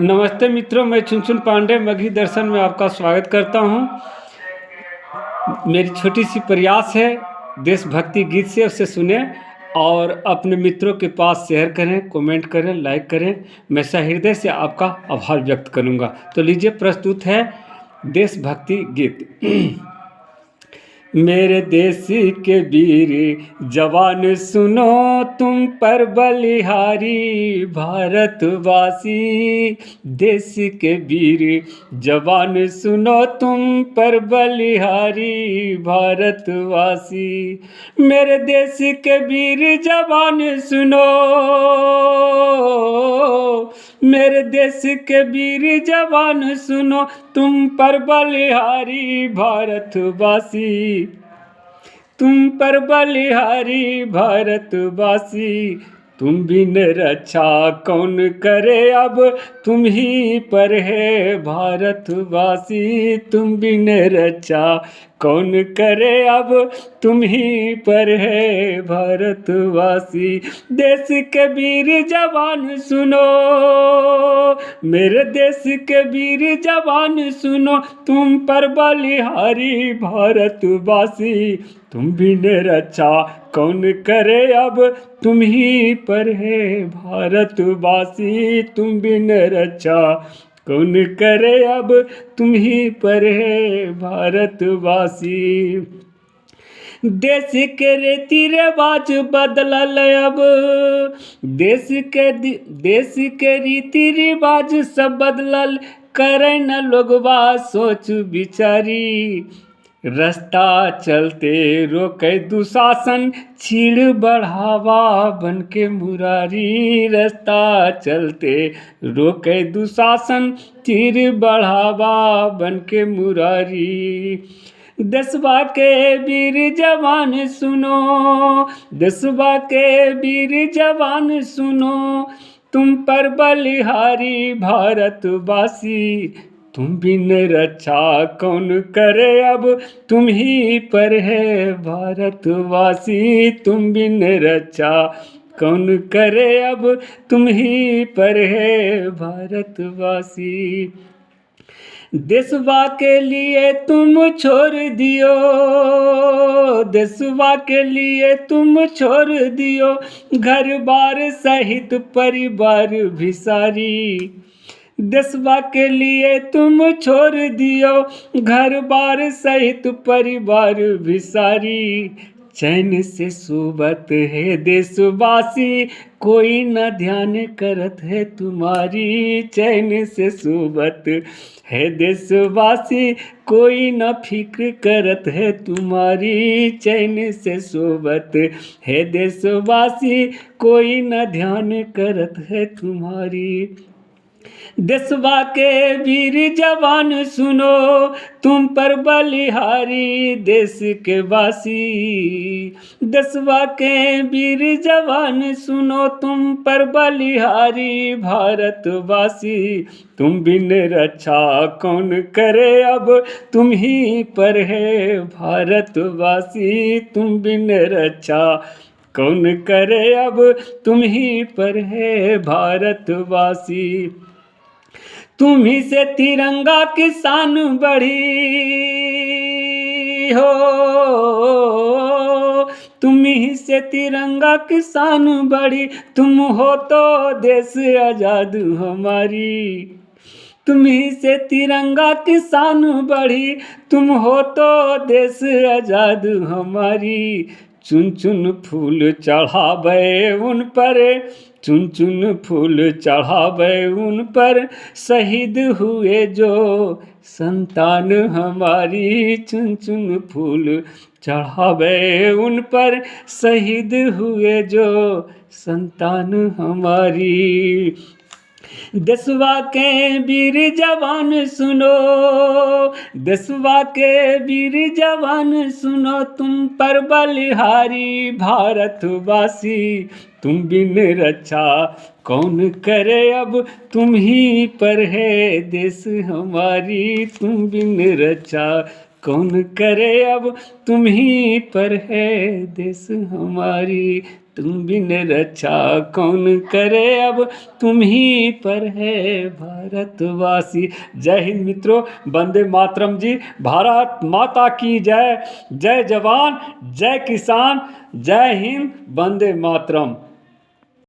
नमस्ते मित्रों, मैं चुनचुन पांडे मगही दर्शन में आपका स्वागत करता हूं। मेरी छोटी सी प्रयास है, देशभक्ति गीत से उसे सुने और अपने मित्रों के पास शेयर करें, कमेंट करें, लाइक करें। मैं सहृदय से आपका आभार व्यक्त करूंगा। तो लीजिए, प्रस्तुत है देशभक्ति गीत। मेरे देश के वीर जवान सुनो, तुम पर बलिहारी भारतवासी। देश के वीर जवान सुनो, तुम पर बलिहारी भारतवासी। मेरे देश के वीर जवान सुनो, मेरे देश के वीर जवान सुनो, तुम पर बलिहारी भारतवासी। तुम पर बलिहारी भारतवासी। तुम बिन रक्षा कौन करे, अब तुम ही पर है भारतवासी। तुम बिन रक्षा कौन करे, अब तुम ही पर है भारतवासी। देश के वीर जवान सुनो, मेरे देश के वीर जवान सुनो, तुम पर बलिहारी भारतवासी। तुम बिन रक्षा कौन करे, अब तुम ही पर है भारतवासी। तुम बिन रक्षा कौन करे, अब तुम ही पर है भारतवासी। देश के रीति रिवाज बदलल अब, देश के रीति रिवाज सब बदलल, करे न लोगवा सोच विचारी। रास्ता चलते रोके दुशासन, छीड़ बढ़ावा बन के मुरारी। रास्ता चलते रोके दुशासन, छीड़ बढ़ावा बन के मुरारी। देशवा के वीर जवान सुनो, देशवा के वीर जवान सुनो, तुम पर बलिहारी भारतवासी। तुम बिन रक्षा कौन करे, अब तुम ही पर है भारतवासी। तुम बिन रक्षा कौन करे, अब तुम ही पर है भारतवासी। देशवा के लिए तुम छोड़ दियो, देशवा के लिए तुम छोड़ दियो, घर बार सहित परिवार भी सारी। देशवा के लिए तुम छोड़ दियो, घर बार सहित परिवार भी सारी। चैन से सोबत है देशवासी, कोई न ध्यान करत है तुम्हारी। चैन से सोबत है देशवासी, कोई न फिक्र करत है तुम्हारी। चैन से सोबत है देशवासी, कोई न ध्यान करत है तुम्हारी। देशवा के वीर जवान सुनो, तुम पर बलिहारी देश के वासी। देशवा के वीर जवान सुनो, तुम पर बलिहारी भारतवासी। तुम बिन रक्षा कौन करे, अब तुम ही पर है भारतवासी। तुम बिन रक्षा कौन करे, अब तुम ही पर है भारतवासी। तुम्ही से तिरंगा की शान बढ़ी हो, तुम्ही से तिरंगा की शान बढ़ी। तुम हो तो देश आजाद हमारी। तुम्ही से तिरंगा की शान बढ़ी, तुम हो तो देश आजाद हमारी। चुन चुन फूल चढ़ावे उन पर, चुन चुन फूल चढ़ावे उन पर, शहीद हुए जो संतान हमारी। चुन चुन फूल चढ़ावे उन पर, शहीद हुए जो संतान हमारी। देशवा के वीर जवान सुनो, देशवा के वीर जवान सुनो, तुम पर बलिहारी भारतवासी। तुम बिन रक्षा कौन करे, अब तुम ही पर है देश हमारी। तुम बिन रक्षा कौन करे, अब तुम ही पर है देश हमारी। तुम बिन रक्षा कौन करे, अब तुम ही पर है भारतवासी। जय हिंद मित्रों, वंदे मातरम जी। भारत माता की जय। जय जवान, जय किसान, जय हिंद, वंदे मातरम।